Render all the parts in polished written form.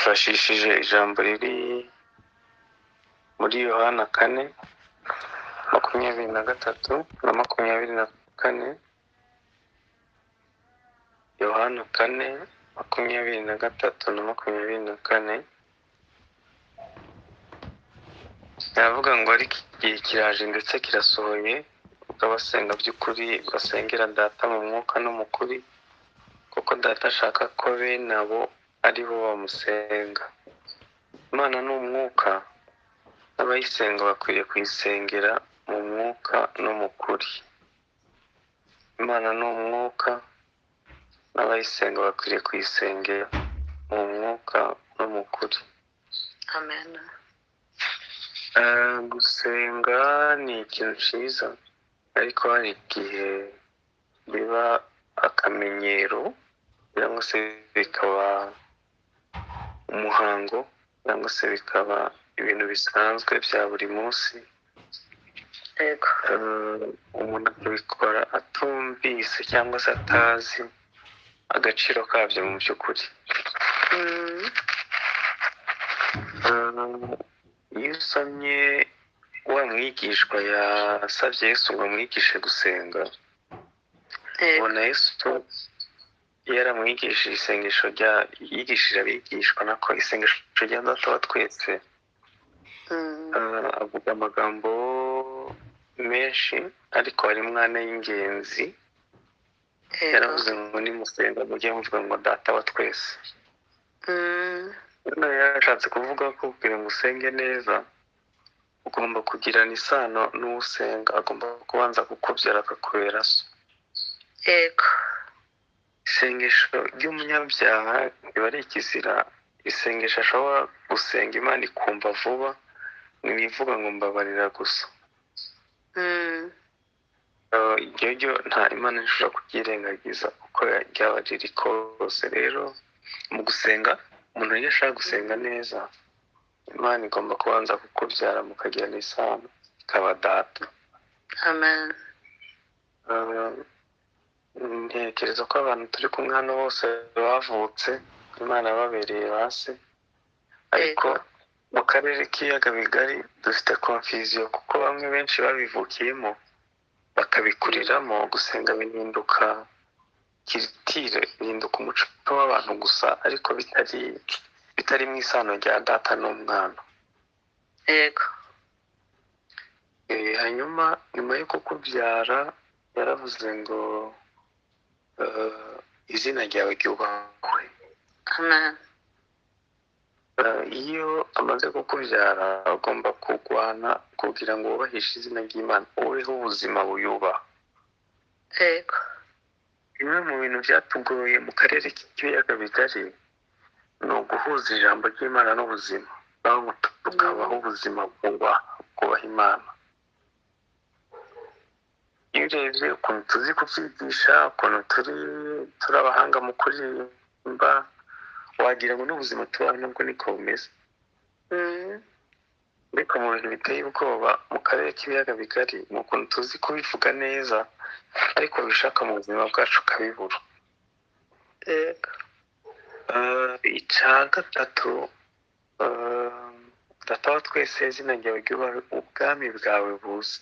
nifashishije ijambo riri muri Yohana 4:23 na 24. Yohana 4:23 na 24. Yavuga ngo ariko igihe kiraje ndetse kirasohoye ubwo abasenga by'ukuri basengera data mu mwuka no mu kuri, kuko data ashaka ko bene abo ari bo bamusenga. Imana ni umwuka, n'abayisenga bakwiriye kuyisengera mu mwuka no mu kuri. Imana ni umwuka, n'abayisenga bakwiriye kuyisengera mu mwuka no mu kuri. Amen. Gusenga ni ikintu cyiza, ariko hari igihe biba akamenyero cyangwa se bikaba umuhango cyangwa se bikaba ibintu bisanzwe bya buri munsi. Yego. Umuntu akabikora atumvise cyangwa se atazi agaciro kabyo mu by'ukuri. Iyo usomye wa mwigishwa yasabye Yesu ngo amwigishe gusenga, ubona Yesu yaramwigishije isengesho yigishije abigishwa, nako isengesho rya Data wa twese. Avuga amagambo menshi, ariko harimo ane y'ingenzi. Yaravuze ngo nimusenga mujye muvuga ngo Data wa twese. Yashatse kuvuga ko kugira ngo usenge neza ugomba kugirana isano n'usenga, agomba kubanza kukubyara akakubera so. Yego. Isengesho ry'umunyabyaha riba ari ikizira. Isengesho ashobora gusenga Imana ikumva vuba, ntibivuga ngo mbabarira gusa. Iryo nta Imana ishobora kubyirengagiza uko ryaba riri kose. Rero mu gusenga, umuntu iyo ashaka gusenga neza, Imana igomba kubanza kukubyara mukagirana isano, ikaba data. Amen. Ntekereza ko abantu turi kumwe hano bose bavutse Imana yababereye base, ariko mu karere k'ibiyaga bigari dufite confusion, kuko bamwe benshi babivukiyemo bakabikuriramo. Gusenga bihinduka kiritire, bihinduka umuco w'abantu gusa, ariko bitari mu isano rya data n'umwana. Yego. Hanyuma nyuma yo kukubyara yaravuze ngo izina ryawe ryubahwe. Amen. Iyo amaze kukubyara agomba kurwana kugira ngo wubahishe izina ry'Imana, ubeho ubuzima buyubaha. Yego. Bimwe mu bintu byatugoye mu karere k'ibiyaga bigari ni uguhuza ijambo ry'Imana n'ubuzima, aho tukabaho ubuzima bwubaha Imana. Iyo urebye ukuntu tuzi kubyigisha, ukuntu turi abahanga mu kuririmba, wagira ngo n'ubuzima tubaho nabwo niko bumeze. Ariko mu bintu biteye ubwoba mu karere k'ibiyaga bigari ni ukuntu tuzi kubivuga neza, ariko bishaka mu buzima bwacu ukabibura. Yego. Icya gatatu, Data wa twese, izina ryawe ryubahwe, ubwami bwawe buze.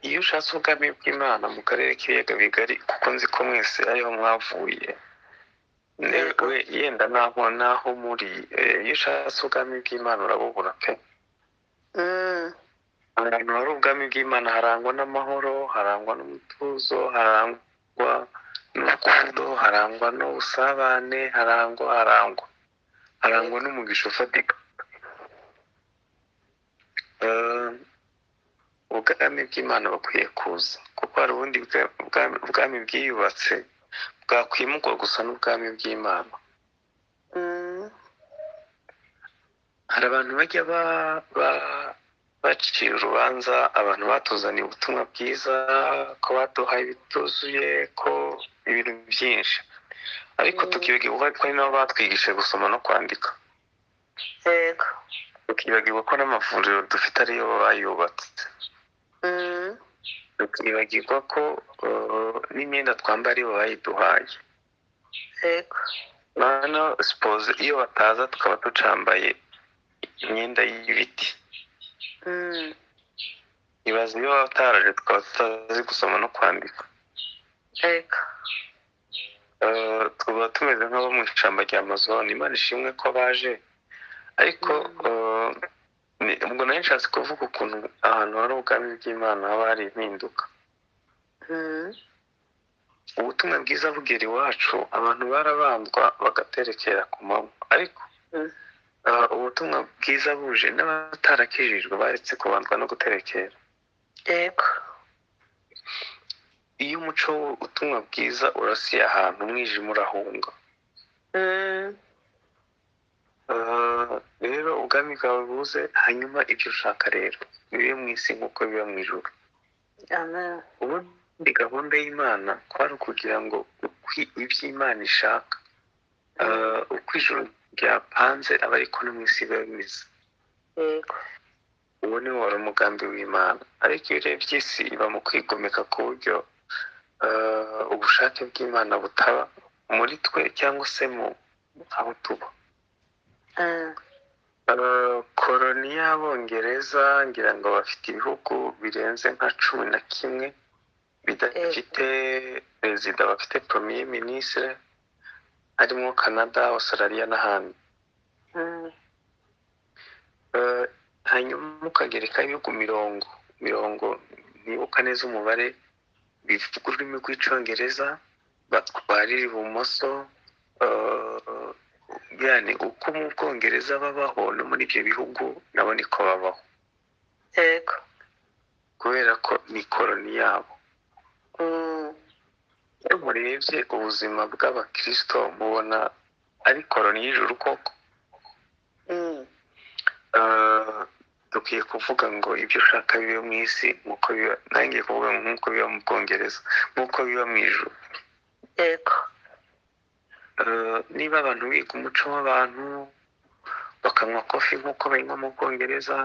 Iyo ushatse ubwami bw'Imana mu karere k'ibiyaga bigari, kuko nzi ko mwese ariho mwavuye, yenda naho muri, iyo ushatse ubwami bw'Imana urabubura pe. Ahantu hari ubwami bw'Imana harangwa n'amahoro, harangwa n'umutuzo, harangwa n'urukundo, harangwa n'ubusabane, harangwa n'umugisha ufatika. Ubwami bw'Imana bakwiye kuza, kuko hari ubundi ubwami bwiyubatse bwakwimurwa gusa n'ubwami bw'Imana. Hari abantu bajya bacira urubanza abantu batuzaniye ubutumwa bwiza, ko baduhaye ibituzuye, ko ibintu byinshi, ariko tukibagirwa ko ari nabo batwigishije gusoma no kwandika. Yego. Tukibagirwa ko n'amavuriro dufite ariyo bayubatse. Tukibagirwa ko n'imyenda twambara aribo bayiduhaye. Yego. noneho suppose iyo bataza tukaba ducambaye imyenda y'ibiti, ibaze iyo bataraje tukaba tutazi gusoma no kwandika, yego tuba tumeze nk'abo mu ishyamba rya Amazon. Imana ishimwe ko baje, ariko ubwo nari nshatse kuvuga ukuntu ahantu hari ubwami bw'Imana haba hari impinduka. Ubutumwa bwiza bugera iwacu, abantu barabandwa bagaterekera ku manywa, ariko ubutumwa bwiza buje n'abatarakijijwe baretse kubandwa no guterekera. yego Iyo umuco w'ubutumwa bwiza urasiye ahantu, umwijima urahunga. Rero ubwami bwawe buze, hanyuma ibyo ushaka rero bibe mu isi nk'uko biba mu ijuru. amen Ubundi gahunda y'Imana kwari ukugira ngo ibyo Imana ishaka, uko ijuru ryapanze aba ariko no mu isi biba bimeze. yego Uwo ni wari umugambi w'Imana, ariko iyo urebye isi iba mu kwigomeka ku buryo ubushake bw'Imana butaba muri twe cyangwa se mu aho tuba. Koloni y'Abongereza ngira ngo bafite ibihugu birenze nka 11 bidafite perezida, bafite premier ministre, harimo Canada, Australia n'ahandi. Hanyuma ukagerekaho ibihugu mirongo ntibuka neza umubare bivuga ururimi rw'icyongereza, batwarira ibumoso. Yani uko mu Bwongereza babaho no muri ibyo bihugu nabo niko babaho, yego kubera ko ni koloni yabo. Iyo murebye ubuzima bw'Abakristo mubona ari koloni y'ijuru koko. Dukwiye kuvuga ngo ibyo ushaka bibe mu isi nk'uko biba, nanjye kuvuga nk'uko biba mu Bwongereza, nk'uko biba mu ijuru. yego Niba abantu biga umuco w'abantu, bakanywa kofi nk'uko bayinywa mu Bwongereza,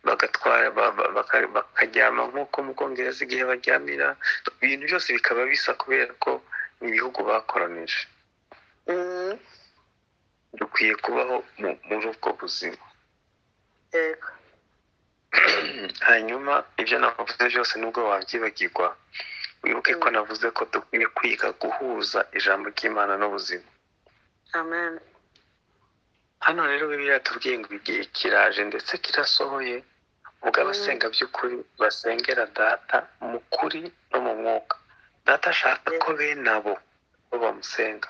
bagatwara bakaryama nk'uko mu Bwongereza igihe baryamira, ibintu byose bikaba bisa kubera ko ni ibihugu bakoronije. Dukwiye kubaho muri ubwo buzima. yego Hanyuma ibyo navuze byose nubwo wabyibagirwa, wibuke ko navuze ko dukwiye kwiga guhuza ijambo ry'Imana n'ubuzima. amen Hano rero Bibiliya tubwiye ngo igihe kiraje ndetse kirasohoye, ubwo abasenga by'ukuri basengera Data mu kuri no mu mwuka. Data ashaka ko bene abo bamusenga,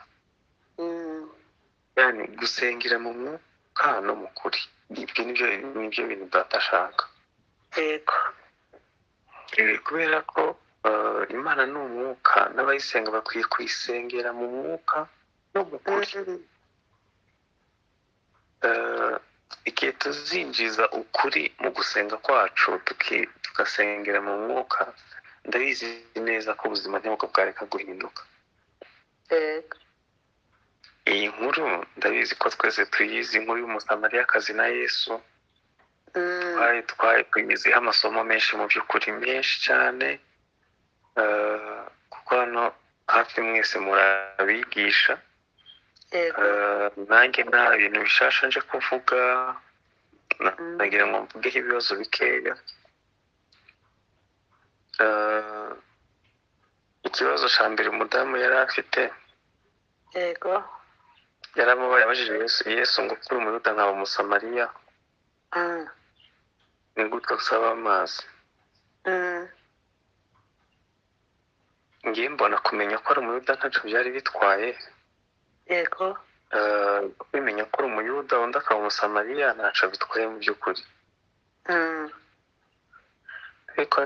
yani gusengera mu mwuka no mu kuri. Ibyo nibyo bintu Data ashaka. yego Kubera ko Imana ni umwuka, n'abayisenga bakwiye kuyisengera mu mwuka no mu kuri. Igihe tuzinjiza ukuri mu gusenga kwacu, tugasengera mu mwuka, ndabizi neza ko ubuzima ntibwo bwareka guhinduka. yego Iyi nkuru ndabizi ko twese tuyizi, inkuru y'umusamariyakazi na Yesu. Twiyiziho amasomo menshi, mu by'ukuri menshi cyane, kuko hano hafi mwese murabigisha. yego Nanjye nta bintu bishasha nje kuvuga, nagira ngo mvugeho ibibazo bikeya. Ikibazo cya mbere umudamu yari afite, yego yaramubaye abajije Yesu ngo kuri Umuyuda nkaba Umusamariya, ni gute usaba amazi? Ngiye mbona kumenya ko ari Umuyuda ntacyo byari bitwaye. yego Kwimenya ko uri Umuyuda undi akaba Umusamariya ntacyo bitwaye mu by'ukuri. Ariko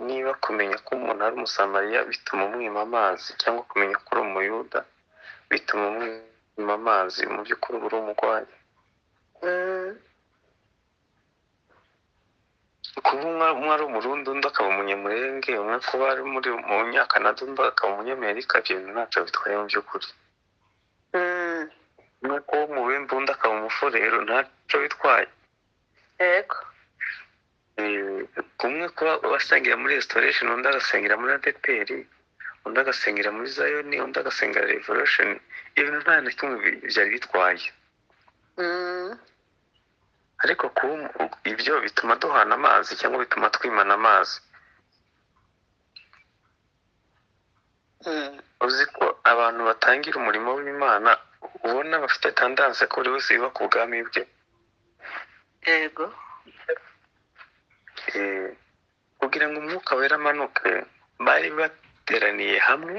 niba kumenya ko umuntu ari Umusamariya bituma umwima amazi, cyangwa kumenya ko uri Umuyuda bituma umwima amazi, mu by'ukuri uba uri umurwayi. Kuba umwe ari Umurundi undi akaba Umunyamulenge, umwe kuba ari mu Nyakanada undi akaba Umunyamerika, ibyo bintu ntacyo bitwaye mu by'ukuri. Umwe kuba Umubembe undi akaba Umufurero ntacyo bitwaye. yego Kumwe kuba basengera muri Restoration undi agasengera muri ADEPR, undi agasengera muri Zion, undi agasengera Revolution. Ibintu nta na kimwe byari bitwaye, ariko ibyo bituma duhana amazi cyangwa bituma twimana amazi. uzi ko abantu batangira umurimo w'Imana ubona bafite tendanse ko buri wese yubaka ubwami bwe. yego kugira ngo umwuka wera amanuke, bari bateraniye hamwe,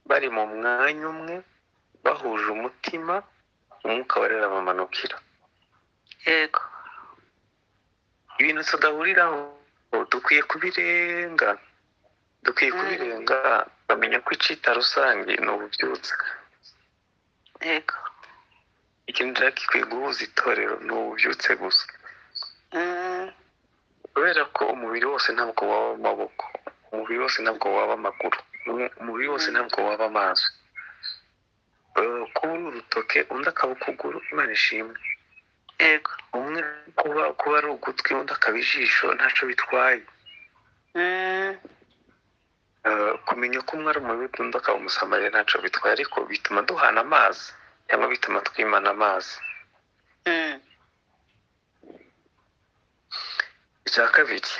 bari mu mwanya umwe, bahuje umutima, umwuka wera arabamanukira. yego Ibintu tudahuriraho dukwiye kubirenga, bamenya ko icita rusange ni ububyutse. yego Ikintu gikwiye guhuza itorero ni ububyutse gusa, kubera ko umubiri wose ntabwo waba amaboko, umubiri wose ntabwo waba amaguru, umubiri wose ntabwo waba amaso. Kuba uri urutoke undi akaba ukuguru, Imana ishimwe. yego umwe kuba ari ugutwi undi akaba ijisho, ntacyo bitwaye. Kumenya ko umwe ari umubiri undi akaba umusamariya ntacyo bitwaye, ariko bituma duhana amazi cyangwa bituma twimana amazi. Icya kabiri,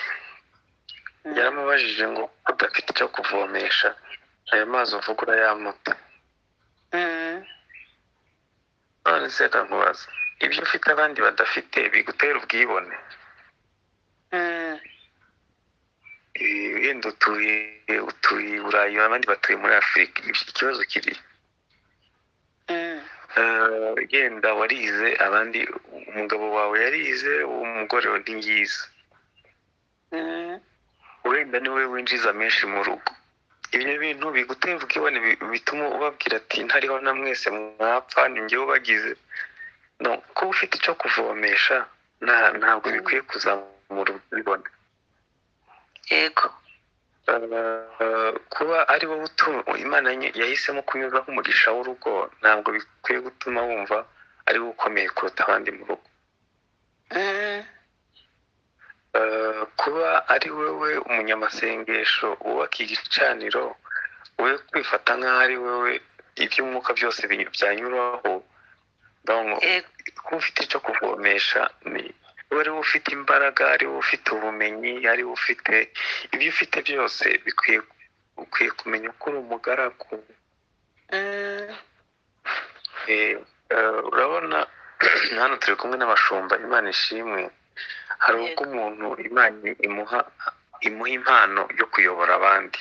yaramubajije ngo udafite icyo kuvomesha ayo mazi uvuga urayamuta. none se nkubaza, ibyo ufite abandi badafite bigutera ubwibone? Wenda utuye i Burayi, abandi batuye muri Afurika, ikibazo kiri yenda warize, abandi umugabo wawe yarize, umugore we ntiyize, wenda niwe winjiza menshi mu rugo. Ibyo bintu bigutera ubwibone, bituma ubabwira ati ntariho na mwese mwapfa, ni njyewe ubagize. No, kuba ufite icyo kuvomesha ntabwo bikwiye kuzamura ubwibone. yego kuba ari wowe Imana yahisemo kunyuzaho umugisha w'urugo, ntabwo bikwiye gutuma wumva ari wowe ukomeye kuruta abandi mu rugo. Kuba ari wowe umunyamasengesho wubaka igicaniro, we kwifata nk'aho ari wowe iby'umwuka byose byanyuraho. Kuba ufite icyo kuvomesha, ari wowe ufite imbaraga, ari wowe ufite ubumenyi, ari wowe ufite ibyo ufite byose, ukwiye kumenya ko uri umugaragu. Urabona hano turi kumwe n'abashumba, Imana ishimwe. Hari ubwo umuntu Imana imuha impano yo kuyobora abandi,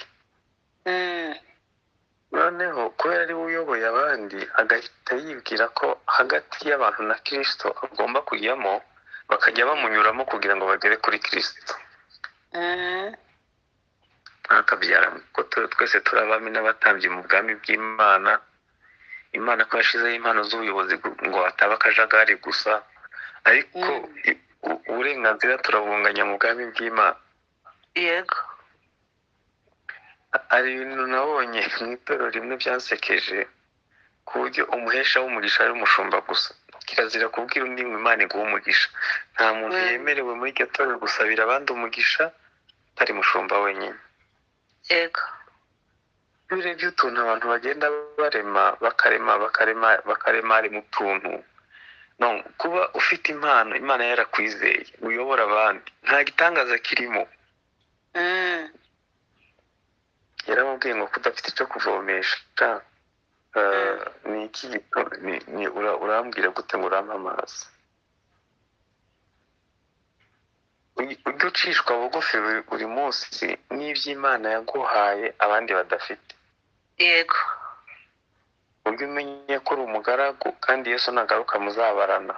noneho kubera ari we uyoboye abandi, agahita yibwira ko hagati y'abantu na Kristo agomba kujyamo, bakajya bamunyuramo kugira ngo bagere kuri Kristo. Akabyara ko twese turi abami n'abatambyi mu bwami bw'Imana. Imana ko yashizeho impano z'ubuyobozi ngo hataba akajagari gusa, ariko uburenganzira turabunganya mu bwami bw'Imana. yego Hari ibintu nabonye mu itorero rimwe byansekeje, ku buryo umuhesha w'umugisha ari umushumba gusa. Kirazira kubwira undi ngo Imana iguhe umugisha. Nta muntu yemerewe muri iryo torero gusabira abandi umugisha atari mushumba wenyine. yego Iyo urebye utuntu abantu bagenda bakarema mu tuntu, no, kuba ufite impano Imana yarakwizeye uyobora abandi, nta gitangaza kirimo. Yaramubwiye ngo kudafite icyo kuvomesha, ni iki urambwira gute ngo urampe amazi? Ujye ucishwa bugufi buri munsi n'iby'Imana yaguhaye abandi badafite. yego Ujye umenye ko uri umugaragu, kandi Yesu nagaruka muzabarana.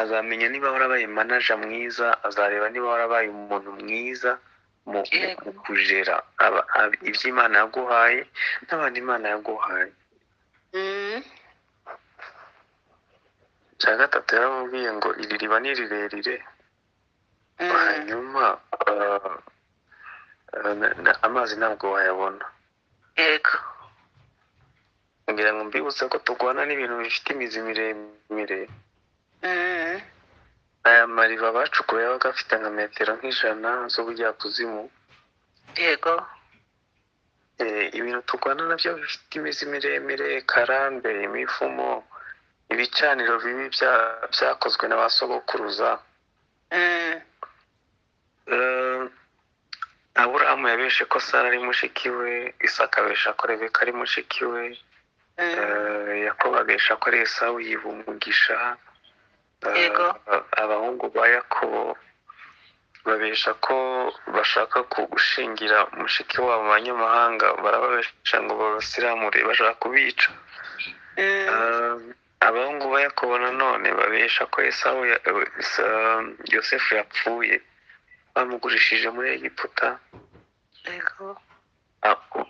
Azamenya niba warabaye manaja mwiza, azareba niba warabaye umuntu mwiza mu kujera iby'Imana yaguhaye n'abandi Imana yaguhaye. Cya gatatu, yaramubwiye ngo iri riba ni rirerire, hanyuma amazi ntabwo wayabona. yego ngira ngo mbibutse ko turwana n'ibintu bifite imizi miremire. Aya mariba bacukuye yabaga afite nka metero nk'ijana z'ubujyakuzimu. yego ibintu turwana nabyo bifite imizi miremire, karande, imivumo, ibicaniro bibi byakozwe na ba sogokuruza. Aburahamu yabeshe ko Sara ari mushiki we, Isaka abesha ko Rebeka ari mushiki we, Yakobo abesha ko ari Esawu yiba umugisha. Yego. Abahungu ba Yakobo babesha ko bashaka gushingira mushiki wabo abanyamahanga, barababesha ngo babasiramure, bashaka kubica. Abahungu ba Yakobo nanone babesha ko Yosefu yapfuye, bamugurishije muri Egiputa. yego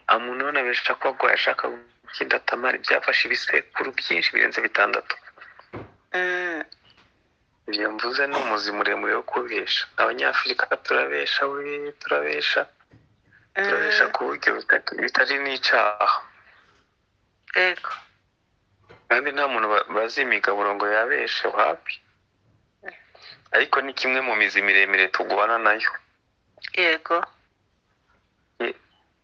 Amunoni abesha ko agwaye ashaka gukinda Tamari, byafashe ibisekuru byinshi birenze 6. Ibyo mvuze ni umuzi muremure wo kubesha. Abanyafurika turabesha ku buryo bitari n'icyaha, yego kandi nta muntu bazi imigaburo ngo yabeshe hafi, ariko ni kimwe mu mizi miremire tugwana nayo. yego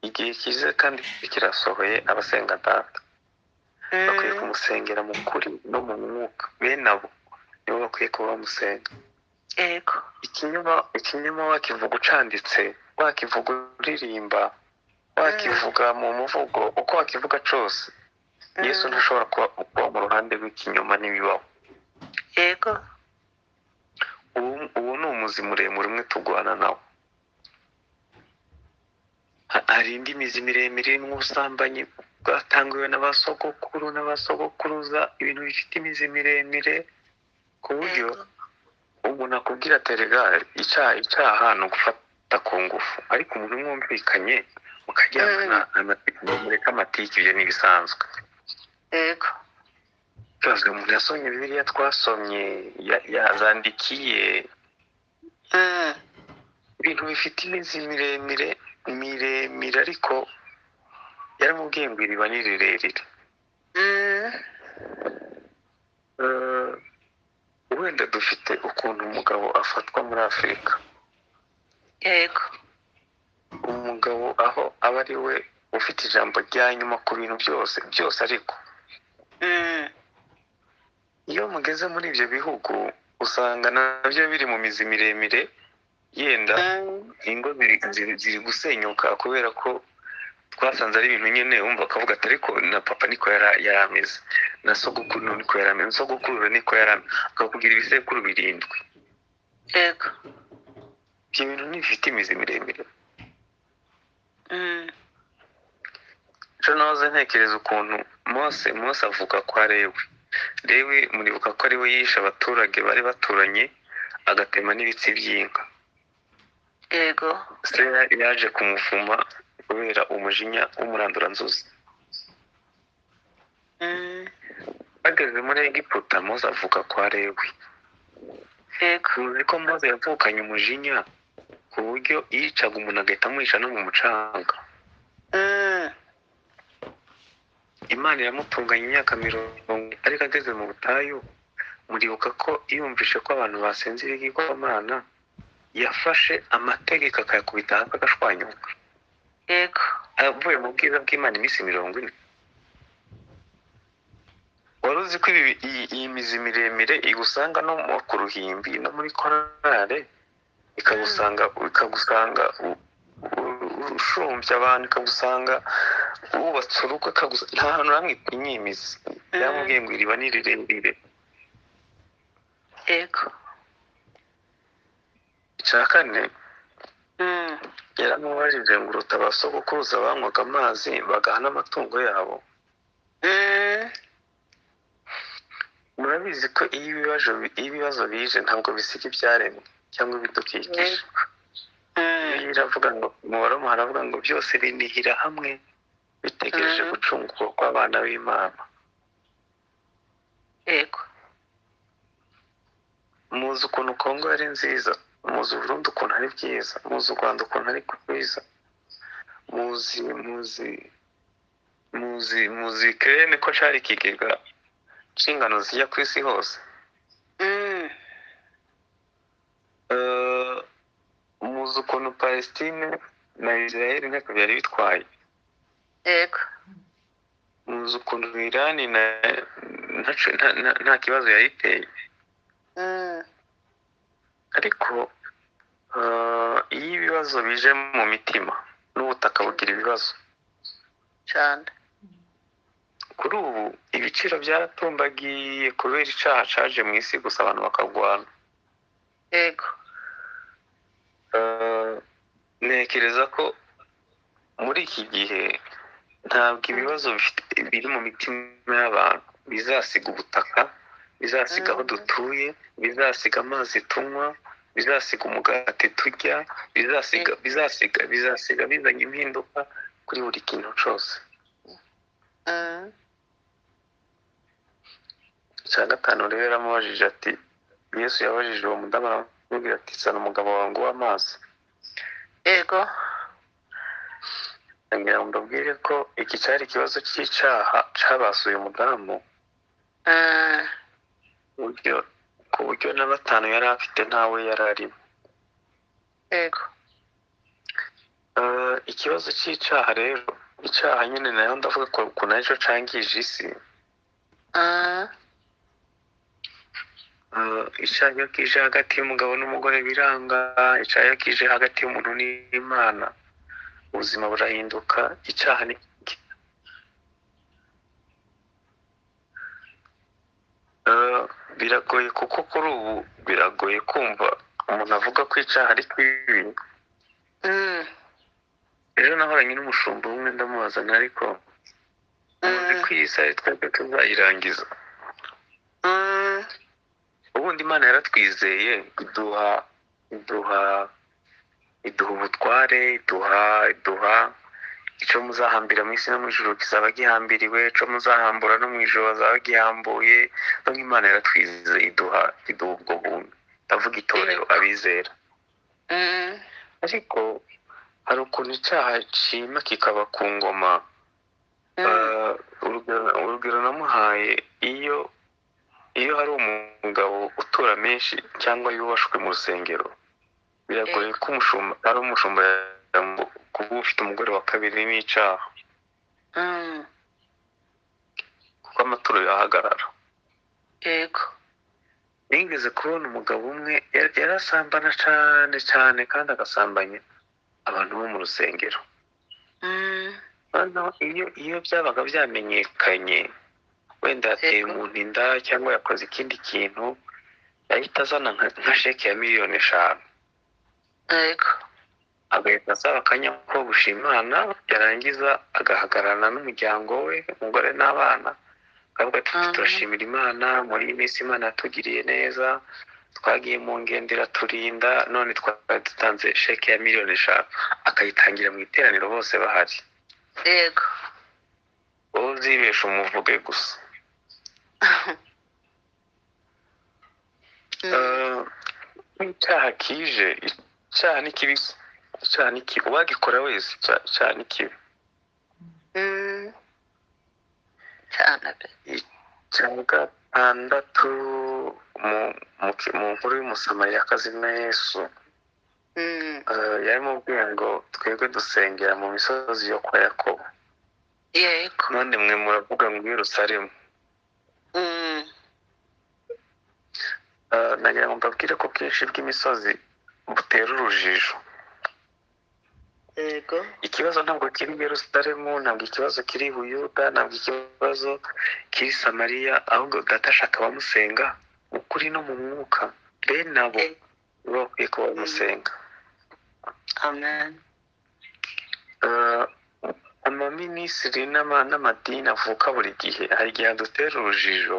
Igihe kize kandi kirasohoye, abasenga Data bakwiye kumusengera mu kuri no mu mwuka. Bene abo nibo bakwiye kuba bamusenga. yego Ikinyoma wakivuga ucanditse, wakivuga uririmba, wakivuga mu muvugo, uko wakivuga cyose, Yesu ntashobora kuba mu ruhande rw'ikinyoma, n'ibibaho. yego Ubu ni umuzi muremure umwe tugwana nawo. Hari indi mizi miremire nk'ubusambanyi bwatangiwe n'abasogokuru n'abasogokuruza, ibintu bifite imizi miremire ku buryo umuntu akubwira ati rega icyaha ni ugufata ku ngufu, ariko umuntu mwumvikanye mukaryamana mureka amatike, ibyo ni ibisanzwe. yego Byose umuntu yasomye Bibiliya twasomye, yazandikiye, ibintu bifite imizi miremire, ariko yaramubwiye ngo iriba ni rirerire. Wenda dufite ukuntu umugabo afatwa muri Afurika. yego Umugabo aho aba ari we ufite ijambo rya nyuma ku bintu byose, ariko iyo mugeze muri ibyo bihugu usanga nabyo biri mu mizi miremire, yenda ingo ziri gusenyuka kubera ko twasanze ari ibintu nyine wumva akavuga ati ariko na papa niko yari ameze, na sogokuru niko yari ameze, sogokuru niko yari ameze, akakubwira ibisekuru 7. yego Ibyo bintu ntibifite imizi miremire. ejo nahoze ntekereza ukuntu Mose avuga ko Lewi muribuka ko ari we yishe abaturage bari baturanye, agatema n'ibitsi by'inka. yego Se yaje kumuvuma kubera umujinya w'umuranduranzuzi. Bageze muri Egiputa, Mose avuga ko Lewi. yego Tuzi ko Mose yavukanye umujinya ku buryo yicaga umuntu agahita amwica no mu mucanga. Imana iramutunganya imyaka 40, ariko ageze mu butayu, muribuka ko yumvishe ko abantu basenze ibigirwamana, yafashe amategeko akayakubita hasi agashwanyuka. yego Avuye mu bwiza bw'Imana iminsi 40. Wari uzi ko iyi mizi miremire igusanga no ku ruhimbi no muri korale, ikagusanga ushumbya abantu, ikagusanga wubatse urugo, nta hantu hamwe inyimizi. Yamubwiye ngo iriba ni rirerire. yego Icya kane, yaramubajije ngo uruta abasogokuruza banywaga amazi bagaha n'amatungo yabo. Murabizi ko iyo ibibazo bije ntabwo bisiga ibyaremwe cyangwa ibidukikije. Iravuga ngo mu Baroma haravuga ngo byose binihira hamwe bitegereje gucungurwa kw'abana b'Imana. yego Muzi ukuntu Kongo ari nziza, muzi Burundi ukuntu ari byiza, muzi u Rwanda ukuntu ari rwiza, muzi Ukraine ko cari ikigega c'ingano zijya ku isi hose. Muzi ukuntu Palestine na Israel ntako byari bitwaye. yego muzi ukuntu Irani nta kibazo yayiteye, ariko iyo ibibazo bije mu mitima n'ubutaka bugira ibibazo cyane. kuri ubu ibiciro byaratumbagiye kubera icyaha caje mu isi gusa abantu bakagwana. yego ntekereza ko muri iki gihe ntabwo ibibazo biri mu mitima y'abantu bizasiga ubutaka, bizasiga aho dutuye, bizasiga amazi tunywa, bizasiga umugati turya, bizasiga bizanye impinduka kuri buri kintu cyose. icya gatanu rero yaramubajije ati, Yesu yabajije uwo mudamu aramubwira ati sana umugabo wawe ngo w'amazi. yego ngira ngo mbabwire ko iki cyari ikibazo cy'icyaha cyabasuye umudamu ku buryo na batanu yari afite ntawe yari arimo. yego ikibazo cy'icyaha rero, icyaha nyine nayo ndavuga ko ukuntu aricyo cangije isi. icyaha iyo kije hagati y'umugabo n'umugore biranga, icyaha iyo kije hagati y'umuntu n'Imana ubuzima burahinduka. icyaha ni biragoye, kuko kuri ubu biragoye kumva umuntu avuga ko icyaha ari kibi. ejo nahoranye n'umushumba umwe ndamuzana, ariko muzi ko iyi saha twebwe tuzayirangiza. ubundi Imana yaratwizeye, iduha ubutware, iduha icyo muzahambira mu isi no mu ijuru kizaba gihambiriwe, icyo muzahambura no mu ijuru bazaba gihambuye. none Imana yaratwizeye, iduha ubwo buntu, ndavuga itorero, abizera. ariko hari ukuntu icyaha cima kikaba ku ngoma. urugero namuhaye, iyo hari umugabo utura menshi cyangwa yubashwe mu rusengero, biragoye ko ari umushumba kuba ufite umugore wa kabiri n'icyaha, kuko amaturo yahagarara. yego nigeze kubona umugabo umwe yarasambana cyane cyane, kandi agasambanya abantu bo mu rusengero. iyo byabaga byamenyekanye, wenda yateye umuntu inda cyangwa yakoze ikindi kintu, yahita azana nka sheke ya miliyoni 5. yego agahita asaba akanya ko gushimana, yarangiza agahagararana n'umuryango we, umugore n'abana, akavuga ati turashimira Imana, muri iyi minsi Imana yatugiriye neza, twagiye mu ngendo iraturinda, none twari dutanze sheke ya miliyoni 5. akayitangira mu iteraniro bose bahari. yego wowe uzibesha umuvuge gusa. icyaha kije, icyaha ni kibi, icyaha ni kibi, uwagikora wese icyaha ni kibi cyane pe. icya gatandatu, mu nkuru y'umusamariyakazi na Yesu, yarimubwiye ngo twebwe dusengera mu misozi yo kwa Yakobo, yego none mwe muravuga ngo Yerusalemu. nagira ngo mbabwire ko bwinshi bw'imisozi butera urujijo. yego ikibazo ntabwo kiri i Yerusalemu, ntabwo ikibazo kiri i Buyuda, ntabwo ikibazo kiri i Samariya, ahubwo Data ashaka abamusenga mu kuri no mu mwuka. bene abo bakwiye kuba bamusenga. amen. amaminisitiri n'amadini avuka buri gihe, hari igihe adutera urujijo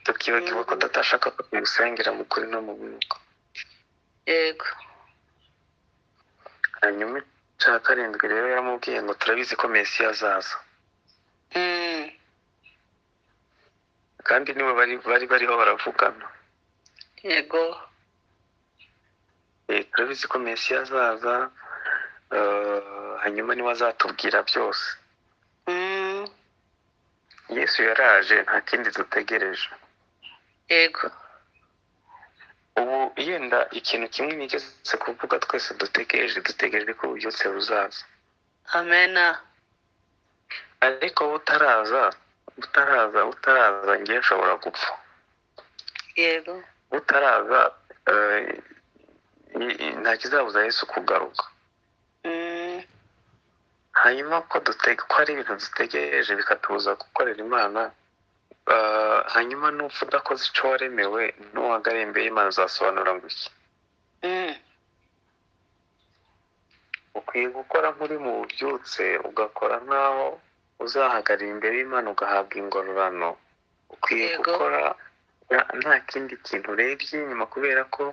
tukibagirwa ko Data ashaka ko tumusengera mu kuri no mu mwuka. yego hanyuma icya karindwi rero yaramubwiye ngo turabizi ko Mesiya azaza, kandi niwe bariho baravugana. yego turabizi ko Mesiya azaza, hanyuma niwe azatubwira byose. Yesu yaraje, nta kindi dutegereje. yego ubu yenda ikintu kimwe nigeze kuvuga, twese dutegereje ko ububyutse buzaza. amena ariko butaraza ngiye nshobora gupfa. yego butaraza nta kizabuza Yesu kugaruka. hanyuma ko ari ibintu dutegereje bikatubuza gukorera Imana, hanyuma n'upfa udakoze icyo waremewe n'uwagara imbere y'Imana uzasobanura ngo iki? ukwiye gukora nk'uri mu bubyutse, ugakora nk'aho uzahagarara imbere y'Imana ugahabwa ingororano. ukwiye gukora nta kindi kintu urebye inyuma, kubera ko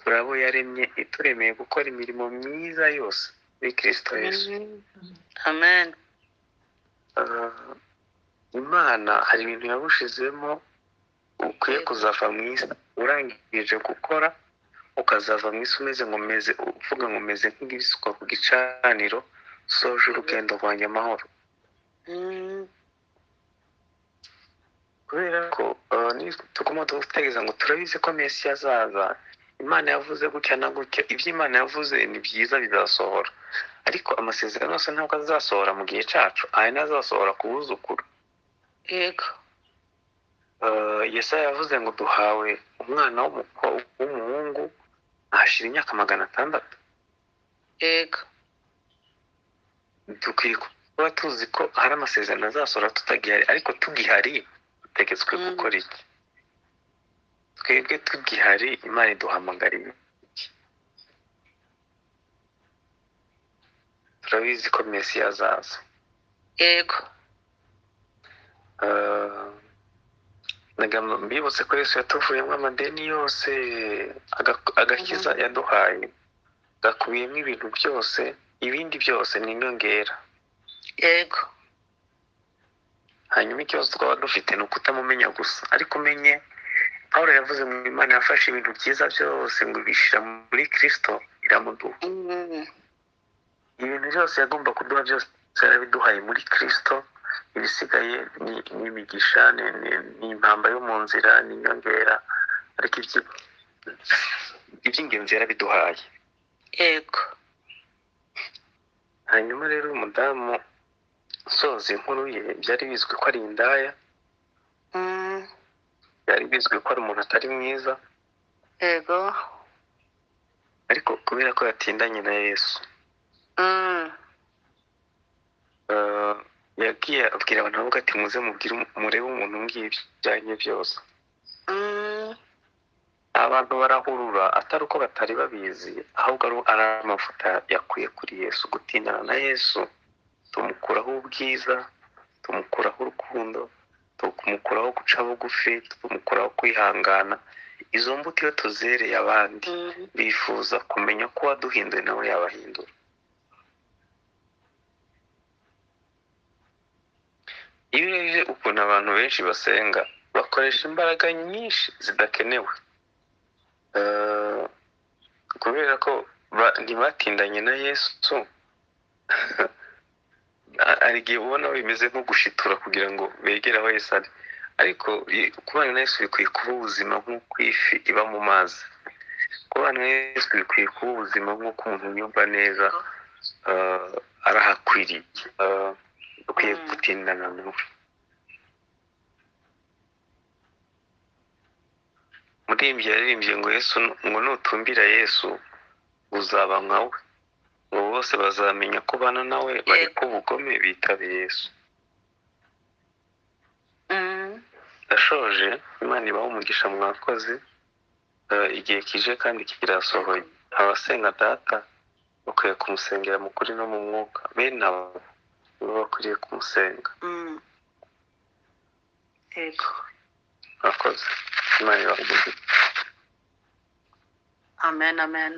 turabo yaremye ituremeye gukora imirimo myiza yose muri Kristo Yesu. amen. Imana hari ibintu yabushizemo, ukwiye kuzava mu isi urangije gukora, ukazava mu isi uvuga ngo umeze nk'ibisukwa ku gicaniro, soje urugendo rwanjye amahoro. kubera ko tugomba gutegereza ngo turabizi ko Mesiya azaza. Imana yavuze gutya na gutya, ibyo Imana yavuze ni byiza, bizasohora. ariko amasezerano yose ntabwo azasohora mu gihe cyacu, aya ntazasohora ku buzukuru. yego Yesaya yavuze ngo duhawe umwana w'umuhungu ahashira imyaka 600. yego dukwiye kuba tuzi ko hari amasezerano azasohora tutagihari, ariko tugihari dutegetswe gukora iki? twebwe tugihari Imana iduhamagariye iki? turabizi ko Mesiya azaza. yego mbibutse ko Yesu yatuvuyemo amadeni yose, agakiza yaduhaye gakubiyemo ibintu byose, ibindi byose ni inyongera. yego hanyuma ikibazo twaba dufite ni ukutamumenya gusa. ariko umenye Pawulo yavuze ngo Imana yafashe ibintu byiza byose ngo ibishyira muri Kristo iramuduha. ibintu byose yagomba kuduha byose yarabiduhaye muri Kristo. ibisigaye ni imigisha, ni impamba yo mu nzira, ni inyongera, ariko iby'ingenzi yarabiduhaye. yego hanyuma rero umudamu soza inkuru ye, byari bizwi ko ari indaya, byari bizwi ko ari umuntu atari mwiza, yego ariko kubera ko yatindanye na Yesu, yagiye abwira abantu avuga ati muze murebe umuntu ngibyanjye byose. abantu barahurura, atari uko batari babizi, ahubwo ari amavuta yakuye kuri Yesu. gutindana na Yesu tumukuraho ubwiza, tumukuraho urukundo, tumukuraho guca bugufi, tumukuraho kwihangana. izo mbuto iyo tuzereye abandi bifuza kumenya ko waduhinduye nawe yabahindura. iyo urebye ukuntu abantu benshi basenga, bakoresha imbaraga nyinshi zidakenewe, kubera ko ntibatindanye na Yesu. hari igihe ubona bimeze nko gushitura kugira ngo begere aho Yesu ari, ariko kubana na Yesu bikwiye kuba ubuzima nk'uko ifi iba mu mazi. kubana na Yesu bikwiye kuba ubuzima nk'uko umuntu yumva neza arahakwiriye. dukwiye gutindana nawe. Murimbyi yaririmbye ngo Yesu, ngo nutumbira Yesu uzaba nkawe, ngo bose bazamenya ko bana nawe bari ku bugome bitabe Yesu. ndashoje. Imana ibahe umugisha, mwakoze. igihe kije kandi kirasohoye. abasenga Data bakwiye kumusengera mu kuri no mu mwuka, bene abo nibo bakwiriye kumusenga. yego mwakoze. Imana ibahe umugisha. amen amen